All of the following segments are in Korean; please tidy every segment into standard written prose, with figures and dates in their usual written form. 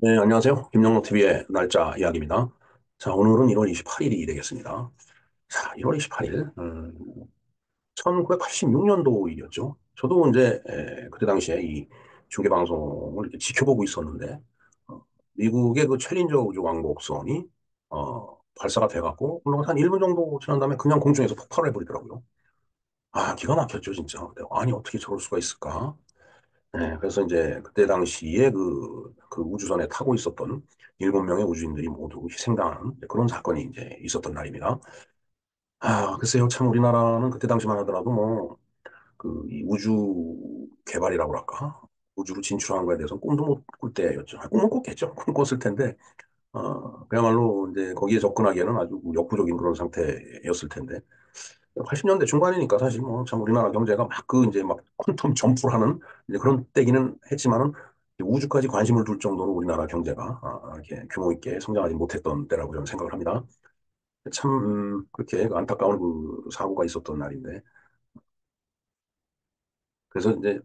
네, 안녕하세요. 김영로 TV의 날짜 이야기입니다. 자, 오늘은 1월 28일이 되겠습니다. 자, 1월 28일, 1986년도 일이었죠. 저도 이제, 그때 당시에 이 중계방송을 이렇게 지켜보고 있었는데, 어, 미국의 그 챌린저 우주왕복선이, 발사가 돼갖고, 물론 한 1분 정도 지난 다음에 그냥 공중에서 폭발을 해버리더라고요. 아, 기가 막혔죠, 진짜. 아니, 어떻게 저럴 수가 있을까? 네, 그래서 이제 그때 당시에 그 우주선에 타고 있었던 7명의 우주인들이 모두 희생당하는 그런 사건이 이제 있었던 날입니다. 아, 글쎄요, 참 우리나라는 그때 당시만 하더라도 뭐, 이 우주 개발이라고 할까? 우주로 진출한 거에 대해서 꿈도 못 꿀 때였죠. 아, 꿈은 꿨겠죠. 꿈 꿨을 텐데, 그야말로 이제 거기에 접근하기에는 아주 역부족인 그런 상태였을 텐데, 80년대 중반이니까 사실 뭐 참 우리나라 경제가 막 이제 막 퀀텀 점프를 하는 이제 그런 때기는 했지만은 우주까지 관심을 둘 정도로 우리나라 경제가 이렇게 규모 있게 성장하지 못했던 때라고 저는 생각을 합니다. 참 그렇게 그 안타까운 그 사고가 있었던 날인데 그래서 이제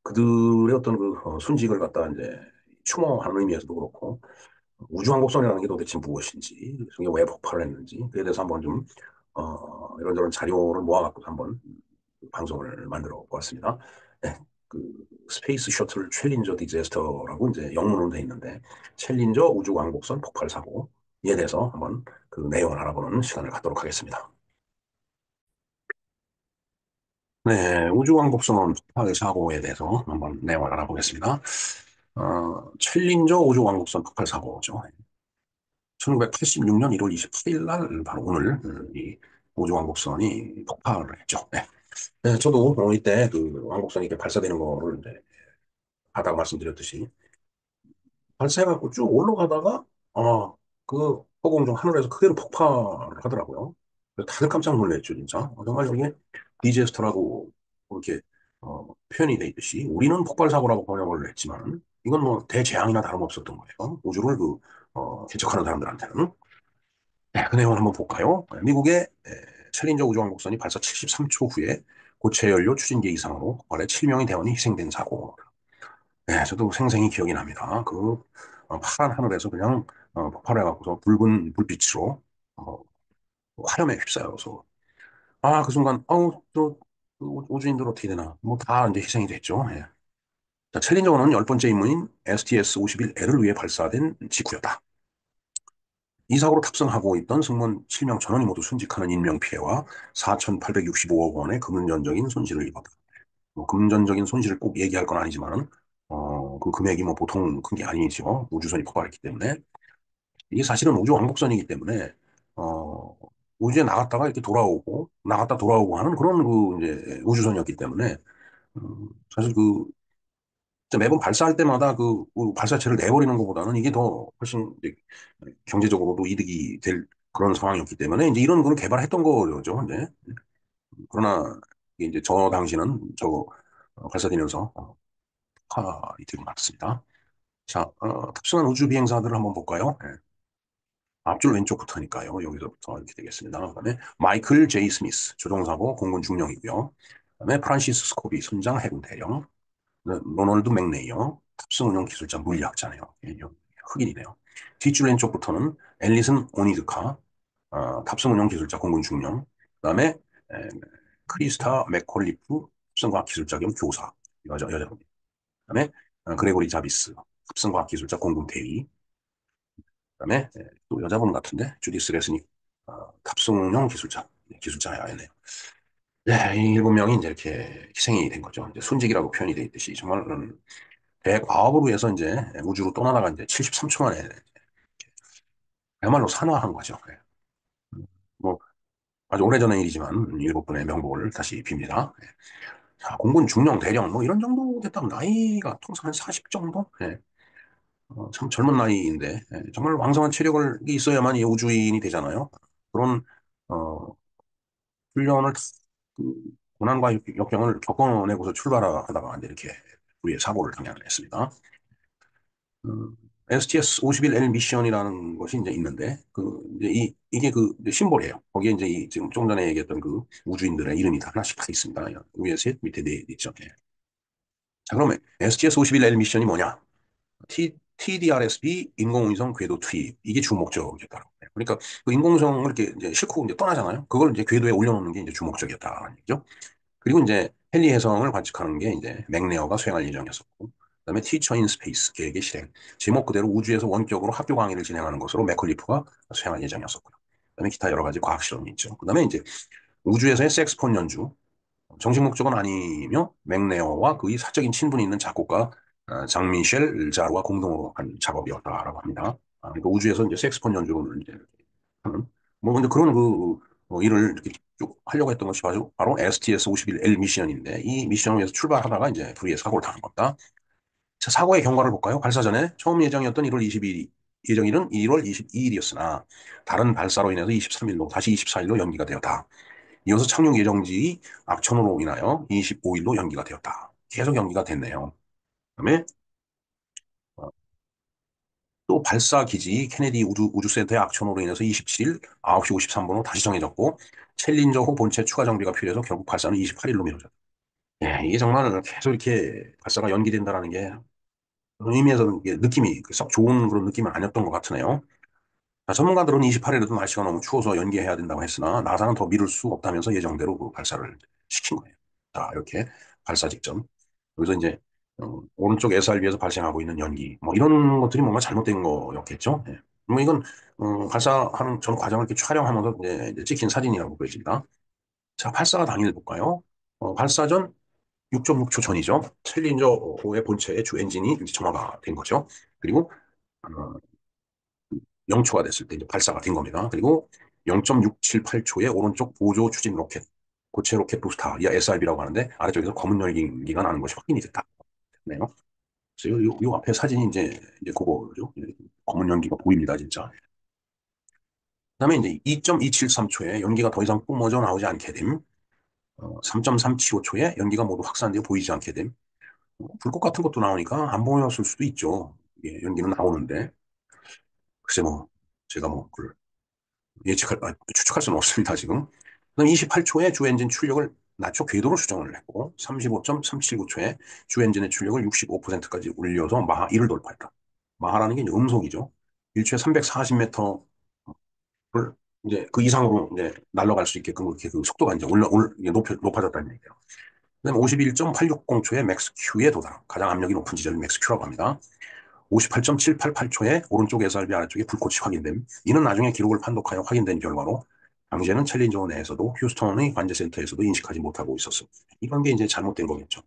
그들의 어떤 순직을 갖다 이제 추모하는 의미에서도 그렇고 우주왕복선이라는 게 도대체 무엇인지, 그게 왜 폭발을 했는지, 그에 대해서 한번 좀, 이런저런 자료를 모아갖고 한번 방송을 만들어 보았습니다. 네, 그, 스페이스 셔틀 챌린저 디제스터라고 이제 영문으로 돼 있는데, 챌린저 우주왕복선 폭발 사고에 대해서 한번 그 내용을 알아보는 시간을 갖도록 하겠습니다. 네, 우주왕복선 폭발 사고에 대해서 한번 내용을 알아보겠습니다. 챌린저 우주왕복선 폭발 사고죠. 1986년 1월 28일 날 바로 오늘 이 우주왕복선이 폭발을 했죠. 네. 네, 저도 이때 그 왕복선이 이렇게 발사되는 거를 이제 하다가 말씀드렸듯이 발사해갖고 쭉 올라가다가 그 허공중 하늘에서 그대로 폭발을 하더라고요. 그래서 다들 깜짝 놀랐죠, 진짜. 정말 이게 디제스터라고 이렇게 표현이 돼 있듯이 우리는 폭발 사고라고 번역을 했지만 이건 뭐 대재앙이나 다름없었던 거예요. 우주를 개척하는 사람들한테는. 네, 그 내용을 한번 볼까요? 미국의 챌린저 우주왕복선이 발사 73초 후에 고체 연료 추진기 이상으로 폭발해 7명의 대원이 희생된 사고. 네, 저도 생생히 기억이 납니다. 파란 하늘에서 그냥 폭발해갖고서 붉은 불빛으로 어, 화염에 휩싸여서 그 순간 그 우주인들 어떻게 되나 뭐 다 이제 희생이 됐죠. 예. 자, 챌린저는 열 번째 임무인 STS-51L을 위해 발사된 직후였다. 이 사고로 탑승하고 있던 승무원 7명 전원이 모두 순직하는 인명피해와 4,865억 원의 금전적인 손실을 입었다. 뭐 금전적인 손실을 꼭 얘기할 건 아니지만은, 그 금액이 뭐 보통 큰 게 아니죠. 우주선이 폭발했기 때문에. 이게 사실은 우주 왕복선이기 때문에, 어, 우주에 나갔다가 이렇게 돌아오고, 나갔다 돌아오고 하는 그런 이제 우주선이었기 때문에, 사실 진짜 매번 발사할 때마다 발사체를 내버리는 것보다는 이게 더 훨씬 이제 경제적으로도 이득이 될 그런 상황이었기 때문에 이제 이런 거를 개발했던 거죠. 네. 그러나 이게 이제 저 당시는 발사되면서 폭발이 되고 말았습니다. 자, 탑승한 우주 비행사들을 한번 볼까요? 네. 앞줄 왼쪽부터니까요. 여기서부터 이렇게 되겠습니다. 그다음에 마이클 제이 스미스 조종사고 공군 중령이고요. 그다음에 프란시스 스코비 선장 해군 대령, 네, 로널드 맥네이어 탑승 운영 기술자 물리학자네요. 예, 흑인이네요. 뒷줄 왼쪽부터는 앨리슨 오니드카 탑승 운영 기술자 공군 중령. 그다음에 에, 크리스타 맥콜리프 탑승과학 기술자 겸 교사 여자분. 그다음에 그레고리 자비스 탑승과학 기술자 공군 대위. 그다음에 또 여자분 같은데 주디스 레스닉 탑승용 기술자 기술자야네요. 네, 이 7명이 이제 이렇게 희생이 된 거죠. 이제 순직이라고 표현이 돼 있듯이 정말 대과업을 위해서 이제 우주로 떠나다가 이제 73초 만에 그야말로 산화한 거죠. 네. 뭐 아주 오래전의 일이지만 일곱 분의 명복을 다시 빕니다. 네. 자, 공군 중령 대령 뭐 이런 정도 됐다면 나이가 통상 한 40 정도? 네. 참 젊은 나이인데 정말 왕성한 체력을 있어야만 이 우주인이 되잖아요. 그런 어, 훈련을 그 고난과 역경을 겪어내고서 출발하다가 이제 이렇게 우리의 사고를 당하게 했습니다. STS-51L 미션이라는 것이 이제 있는데, 이제 이게 이제 심볼이에요. 거기에 이제 지금 좀 전에 얘기했던 그 우주인들의 이름이 다 하나씩 다 있습니다. 위에 셋, 밑에 네 있죠. 예. 자, 그러면 STS-51L 미션이 뭐냐? TDRSB 인공위성 궤도 투입 이게 주 목적이었다고 해요. 그러니까 그 인공위성을 이렇게 이제 싣고 이제 떠나잖아요. 그걸 이제 궤도에 올려놓는 게 이제 주 목적이었다는 얘기죠. 그리고 이제 헨리 해성을 관측하는 게 이제 맥레어가 수행할 예정이었었고, 그다음에 티처 인 스페이스 계획의 실행, 제목 그대로 우주에서 원격으로 학교 강의를 진행하는 것으로 맥컬리프가 수행할 예정이었었고요. 그다음에 기타 여러 가지 과학 실험이 있죠. 그다음에 이제 우주에서의 색스폰 연주, 정식 목적은 아니며 맥레어와 그의 사적인 친분이 있는 작곡가 장미셸 자루와 공동으로 한 작업이었다라고 합니다. 그러니까 우주에서 이제 색스폰 연주를 이제 하는 뭐 근데 그런 일을 이렇게 쭉 하려고 했던 것이 바로 STS-51L 미션인데 이 미션을 위해서 출발하다가 이제 불의의 사고를 당한 겁니다. 자, 사고의 경과를 볼까요? 발사 전에 처음 예정이었던 1월 22일 예정일은 1월 22일이었으나 다른 발사로 인해서 23일로 다시 24일로 연기가 되었다. 이어서 착륙 예정지 악천후로 인하여 25일로 연기가 되었다. 계속 연기가 됐네요. 그다음에 또 발사 기지 케네디 우주센터의 악천후로 인해서 27일 9시 53분으로 다시 정해졌고 챌린저호 본체 추가 장비가 필요해서 결국 발사는 28일로 미뤄졌다. 예, 이게 정말 계속 이렇게 발사가 연기된다는 게 그런 의미에서는 이게 느낌이 썩 좋은 그런 느낌은 아니었던 것 같으네요. 자, 전문가들은 28일에도 날씨가 너무 추워서 연기해야 된다고 했으나 나사는 더 미룰 수 없다면서 예정대로 그 발사를 시킨 거예요. 자, 이렇게 발사 직전. 여기서 이제 오른쪽 SRB에서 발생하고 있는 연기 뭐 이런 것들이 뭔가 잘못된 거였겠죠. 예. 뭐 이건 발사하는 전 과정을 이렇게 촬영하면서 이제 찍힌 사진이라고 보여집니다. 자, 발사 당일 볼까요? 발사 전 6.6초 전이죠. 챌린저호의 본체의 주 엔진이 이제 점화가 된 거죠. 그리고 어, 0초가 됐을 때 이제 발사가 된 겁니다. 그리고 0.678초에 오른쪽 보조 추진 로켓, 고체 로켓 부스터, 이 SRB라고 하는데 아래쪽에서 검은 열기가 나는 것이 확인이 됐다. 네요. 그래서 요 앞에 사진이 이제 그거죠. 검은 연기가 보입니다, 진짜. 그다음에 이제 2.273초에 연기가 더 이상 뿜어져 나오지 않게 됨. 3.375초에 연기가 모두 확산되어 보이지 않게 됨. 불꽃 같은 것도 나오니까 안 보였을 수도 있죠. 예, 연기는 나오는데. 글쎄 뭐, 제가 뭐, 그걸 추측할 수는 없습니다, 지금. 그다음 28초에 주 엔진 출력을 낮춰 궤도로 수정을 했고, 35.379초에 주 엔진의 출력을 65%까지 올려서 마하 1을 돌파했다. 마하라는 게 이제 음속이죠. 1초에 340m를 이제 그 이상으로 이제 날아갈 수 있게끔 그렇게 그 속도가 이제 이게 높아졌다는 얘기예요. 그다음에 51.860초에 맥스 Q에 도달. 가장 압력이 높은 지점이 맥스 Q라고 합니다. 58.788초에 오른쪽 SRB 아래쪽에 불꽃이 확인됨. 이는 나중에 기록을 판독하여 확인된 결과로 당시에는 챌린저 내에서도 휴스턴의 관제센터에서도 인식하지 못하고 있었어. 이런 게 이제 잘못된 거겠죠.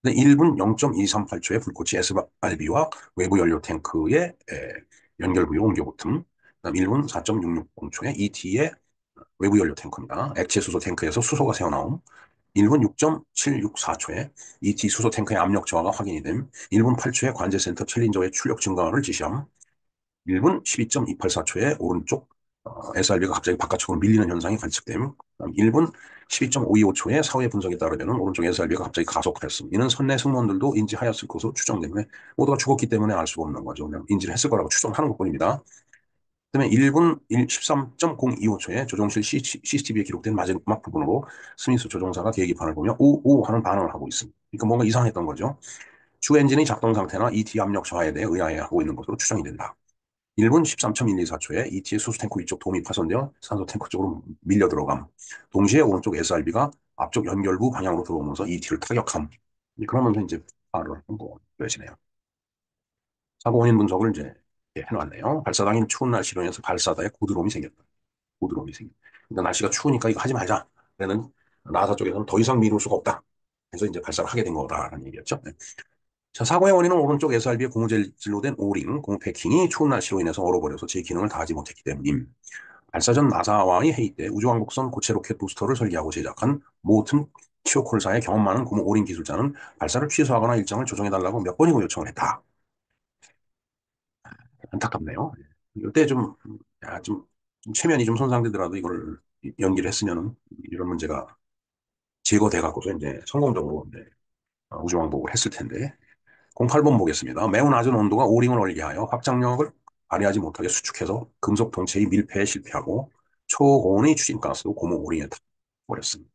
1분 0.238초에 불꽃이 SRB와 외부 연료 탱크의 연결 부위로 옮겨붙음. 그다음 1분 4.660초에 ET의 외부 연료 탱크입니다. 액체 수소 탱크에서 수소가 새어나옴. 1분 6.764초에 ET 수소 탱크의 압력 저하가 확인이 됨. 1분 8초에 관제센터 챌린저의 출력 증가를 지시함. 1분 12.284초에 오른쪽 SRB가 갑자기 바깥쪽으로 밀리는 현상이 관측됨. 1분 12.525초에 사후의 분석에 따르면 오른쪽 SRB가 갑자기 가속하였음. 이는 선내 승무원들도 인지하였을 것으로 추정되며 모두가 죽었기 때문에 알 수가 없는 거죠. 그냥 인지를 했을 거라고 추정하는 것뿐입니다. 그다음에 1분 13.025초에 조종실 CCTV에 기록된 마지막 부분으로 스미스 조종사가 계기판을 보며 오오 하는 반응을 하고 있습니다. 그러니까 뭔가 이상했던 거죠. 주 엔진의 작동 상태나 ET 압력 저하에 대해 의아해 하고 있는 것으로 추정이 된다. 1분 13.124초에 ET의 수소 탱크 위쪽 도움이 파손되어 산소 탱크 쪽으로 밀려 들어감. 동시에 오른쪽 SRB가 앞쪽 연결부 방향으로 들어오면서 ET를 타격함. 그러면서 이제 발을 한번 보여지네요. 사고 원인 분석을 이제 해놨네요. 발사 당일 추운 날씨로 인해서 발사대에 고드롬이 생겼다. 고드롬이 생겼다. 그러니까 날씨가 추우니까 이거 하지 말자. 그래는 나사 쪽에서는 더 이상 미룰 수가 없다. 그래서 이제 발사를 하게 된 거다라는 얘기였죠. 네. 자, 사고의 원인은 오른쪽 SRB에 고무재질로 된 오링, 고무 패킹이 추운 날씨로 인해서 얼어버려서 제 기능을 다하지 못했기 때문임. 발사 전 나사와의 회의 때 우주왕복선 고체 로켓 부스터를 설계하고 제작한 모튼 치오콜사의 경험 많은 고무 오링 기술자는 발사를 취소하거나 일정을 조정해달라고 몇 번이고 요청을 했다. 안타깝네요. 이때 좀, 야, 좀 체면이 좀 손상되더라도 이걸 연기를 했으면 이런 문제가 제거돼갖고서 이제 성공적으로 이제 우주왕복을 했을 텐데. 08번 보겠습니다. 매우 낮은 온도가 오링을 얼게 하여 확장력을 발휘하지 못하게 수축해서 금속 동체의 밀폐에 실패하고 초고온의 추진가스로 고무 오링에 타버렸습니다.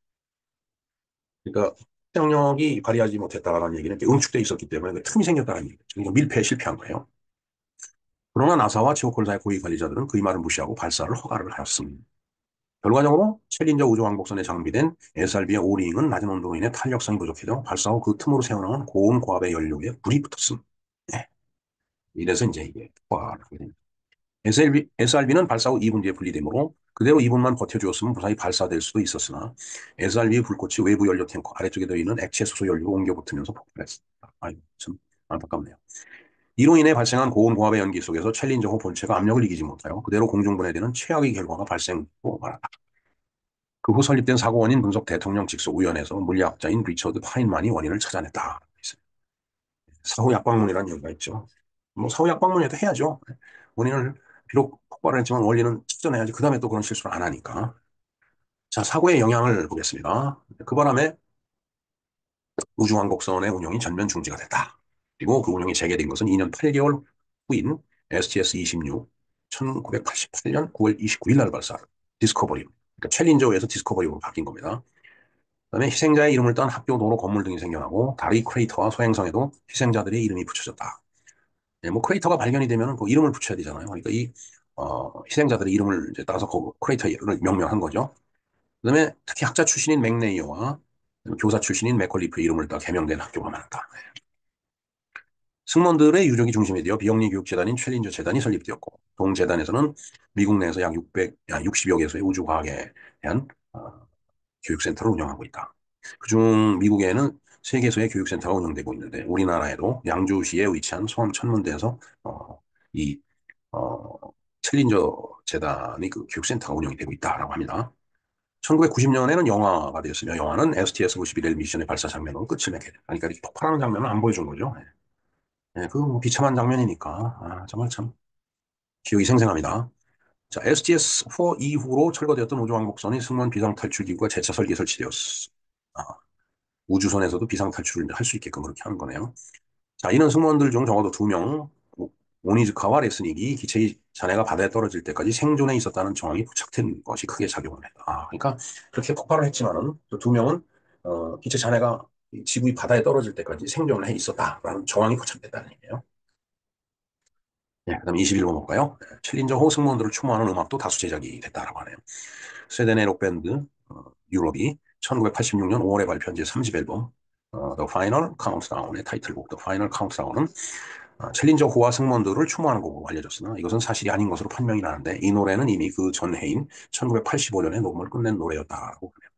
그러니까 영역이 발휘하지 못했다라는 얘기는 이렇게 응축돼 있었기 때문에 그 틈이 생겼다는 얘기죠. 그러니까 밀폐에 실패한 거예요. 그러나 나사와 지오콜사의 고위 관리자들은 그 이 말을 무시하고 발사를 허가를 하였습니다. 결과적으로 챌린저 우주왕복선에 장비된 SRB의 오링은 낮은 온도로 인해 탄력성이 부족해져 발사 후 그 틈으로 새어나온 고온 고압의 연료에 불이 붙었습니다. 네. 이래서 이제 이게 폭발을 하게 됩니다. SRB는 발사 후 2분 뒤에 분리되므로 그대로 2분만 버텨주었으면 무사히 발사될 수도 있었으나 SRB의 불꽃이 외부 연료 탱커 아래쪽에 들어있는 액체 수소 연료로 옮겨 붙으면서 폭발했습니다. 아이고, 참 안타깝네요. 이로 인해 발생한 고온 고압의 연기 속에서 챌린저호 본체가 압력을 이기지 못하여 그대로 공중분해되는 최악의 결과가 발생하고 말았다. 그 후 설립된 사고 원인 분석 대통령 직속 위원회에서 물리학자인 리처드 파인만이 원인을 찾아냈다. 사후 약방문이라는 얘기가 있죠. 뭐 사후 약방문에도 해야죠. 원인을 비록 폭발을 했지만 원리는 찾아내야지. 그 다음에 또 그런 실수를 안 하니까. 자, 사고의 영향을 보겠습니다. 그 바람에 우주왕복선의 운영이 전면 중지가 됐다. 그리고 그 운영이 재개된 것은 2년 8개월 후인 STS-26, 1988년 9월 29일 날 발사한 디스커버리, 그러니까 챌린저에서 디스커버리로 바뀐 겁니다. 그다음에 희생자의 이름을 딴 학교, 도로, 건물 등이 생겨나고 다리 크레이터와 소행성에도 희생자들의 이름이 붙여졌다. 네, 뭐 크레이터가 발견이 되면 그 이름을 붙여야 되잖아요. 그러니까 이 희생자들의 이름을 이제 따서 그 크레이터를 명명한 거죠. 그다음에 특히 학자 출신인 맥레이어와 교사 출신인 맥컬리프의 이름을 따 개명된 학교가 많았다. 승무원들의 유족이 중심이 되어 비영리 교육재단인 챌린저 재단이 설립되었고, 동재단에서는 미국 내에서 약 60여 개소의 우주과학에 대한 교육센터를 운영하고 있다. 그중 미국에는 3개소의 교육센터가 운영되고 있는데, 우리나라에도 양주시에 위치한 소암천문대에서 이 어, 챌린저 재단의 그 교육센터가 운영이 되고 있다라고 합니다. 1990년에는 영화가 되었으며 영화는 STS-51L 미션의 발사 장면으로 끝을 맺게 됩니다. 그러니까 이렇게 폭발하는 장면은 안 보여준 거죠. 네, 그뭐 비참한 장면이니까 정말 참 기억이 생생합니다. 자, STS-4 이후로 철거되었던 우주왕복선의 승무원 비상탈출기구가 재차 설계 설치되었어. 아, 우주선에서도 비상탈출을 할 수 있게끔 그렇게 하는 거네요. 자, 이는 승무원들 중 적어도 2명, 오니즈카와 레스닉이 기체의 잔해가 바다에 떨어질 때까지 생존해 있었다는 정황이 포착된 것이 크게 작용을 했다. 그러니까 그렇게 폭발을 했지만은 두 명은 기체 잔해가 지구의 바다에 떨어질 때까지 생존을 해 있었다라는 정황이 포착됐다는 얘기예요. 네, 그다음 21번 볼까요? 챌린저 호 승무원들을 추모하는 음악도 다수 제작이 됐다라고 하네요. 스웨덴의 록밴드 유럽이 1986년 5월에 발표한 제3집 앨범 The Final Countdown의 타이틀곡 The Final Countdown은 챌린저 호와 승무원들을 추모하는 곡으로 알려졌으나 이것은 사실이 아닌 것으로 판명이 나는데 이 노래는 이미 그 전해인 1985년에 녹음을 끝낸 노래였다고 하네요.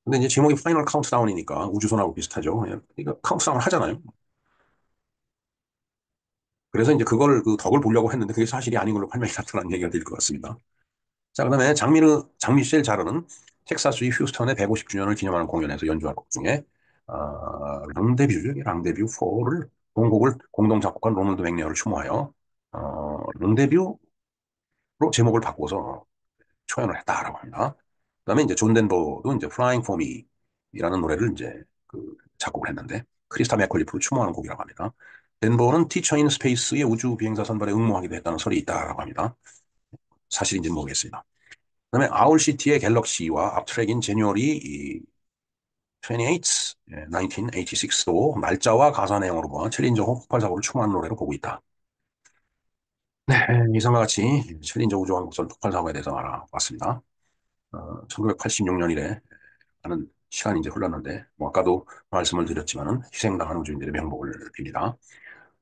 근데 이제 제목이 파이널 카운트다운이니까 우주선하고 비슷하죠. 그러니까 카운트다운 하잖아요. 그래서 이제 그걸 그 덕을 보려고 했는데 그게 사실이 아닌 걸로 판명이 났다는 얘기가 될 것 같습니다. 자, 그다음에 장미셸 자르는 텍사스의 휴스턴의 150주년을 기념하는 공연에서 연주할 곡 중에 랑데뷰 4를 동곡을 공동 작곡한 로널드 맥리어를 추모하여 랑데뷰로 제목을 바꿔서 초연을 했다라고 합니다. 그다음에 이제 존 덴버도 이제 Flying for Me이라는 노래를 이제 그 작곡을 했는데 크리스타 맥컬리프로 추모하는 곡이라고 합니다. 덴버는 티처 인 스페이스의 우주 비행사 선발에 응모하기도 했다는 설이 있다라고 합니다. 사실인지는 모르겠습니다. 그다음에 아울시티의 갤럭시와 앞트랙인 제뉴어리 28, 1986도 날짜와 가사 내용으로 봐 챌린저호 폭발 사고를 추모한 노래로 보고 있다. 네, 이상과 같이 챌린저 우주왕복선 폭발 사고에 대해서 알아봤습니다. 1986년 이래 많은 시간이 이제 흘렀는데, 뭐 아까도 말씀을 드렸지만은 희생당한 우주인들의 명복을 빕니다.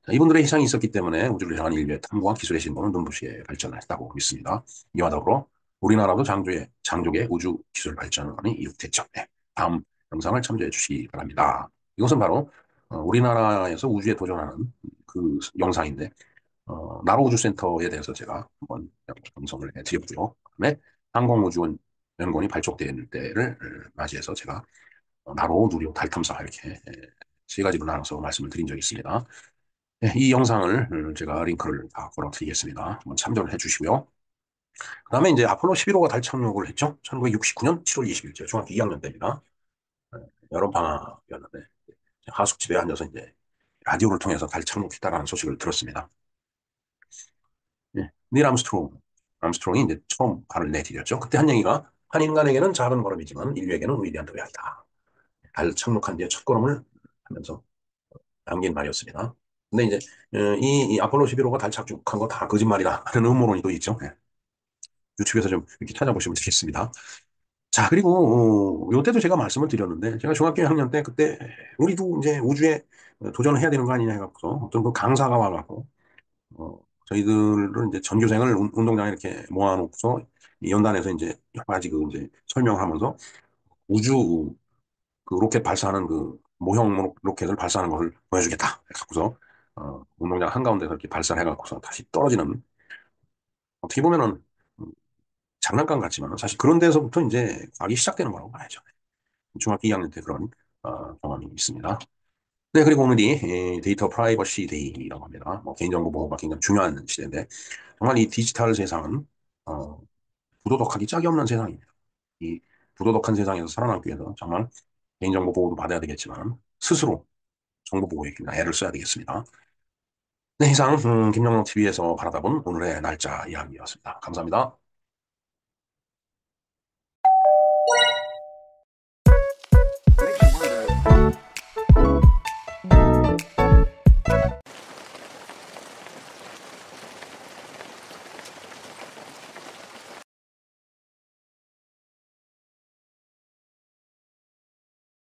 자, 이분들의 희생이 있었기 때문에 우주를 향한 인류의 탐구와 기술의 진보는 눈부시게 발전했다고 믿습니다. 이와 더불어 우리나라도 장족의 우주 기술 발전이 이룩됐죠. 네, 다음 영상을 참조해 주시기 바랍니다. 이것은 바로 우리나라에서 우주에 도전하는 그 영상인데 나로 우주센터에 대해서 제가 한번 방송을 해드렸고요. 그다음에 항공우주연구원이 발족된 때를 맞이해서 제가 나로 누리호 달 탐사 이렇게 세 가지로 나눠서 말씀을 드린 적이 있습니다. 네, 이 영상을 제가 링크를 다 걸어드리겠습니다. 한번 참조를 해주시고요. 그 다음에 이제 아폴로 11호가 달 착륙을 했죠. 1969년 7월 20일, 제 중학교 2학년 때입니다. 여름방학이었는데 하숙집에 앉아서 이제 라디오를 통해서 달 착륙했다라는 소식을 들었습니다. 네, 닐 암스트롱이 이제 처음 발을 내디뎠죠. 그때 한 얘기가 한 인간에게는 작은 걸음이지만 인류에게는 위대한 도약이다. 달 착륙한 뒤에 첫걸음을 하면서 남긴 말이었습니다. 근데 이제 이 아폴로 11호가 달 착륙한 거 다 거짓말이다 하는 음모론이 또 있죠. 예. 유튜브에서 좀 이렇게 찾아보시면 되겠습니다. 자, 그리고 요때도 제가 말씀을 드렸는데 제가 중학교 1학년 때 그때 우리도 이제 우주에 도전을 해야 되는 거 아니냐 해갖고서 어떤 그 강사가 와갖고 저희들을 이제 전교생을 운동장에 이렇게 모아놓고서 이 연단에서 이제 여러 가지 그 이제 설명하면서 우주 그 로켓 발사하는 그 모형 로켓을 발사하는 것을 보여주겠다. 해갖고서 운동장 한가운데서 이렇게 발사를 해갖고서 다시 떨어지는 어떻게 보면은 음, 장난감 같지만 사실 그런 데서부터 이제 과학이 시작되는 거라고 봐야죠. 중학교 2학년 때 그런 경험이 있습니다. 네, 그리고 오늘이 데이터 프라이버시 데이라고 합니다. 뭐 개인정보 보호가 굉장히 중요한 시대인데 정말 이 디지털 세상은 어, 부도덕하기 짝이 없는 세상입니다. 이 부도덕한 세상에서 살아남기 위해서 정말 개인정보 보호도 받아야 되겠지만 스스로 정보 보호에 굉장히 애를 써야 되겠습니다. 네, 이상 김영롱 TV에서 바라다본 오늘의 날짜 이야기였습니다. 감사합니다.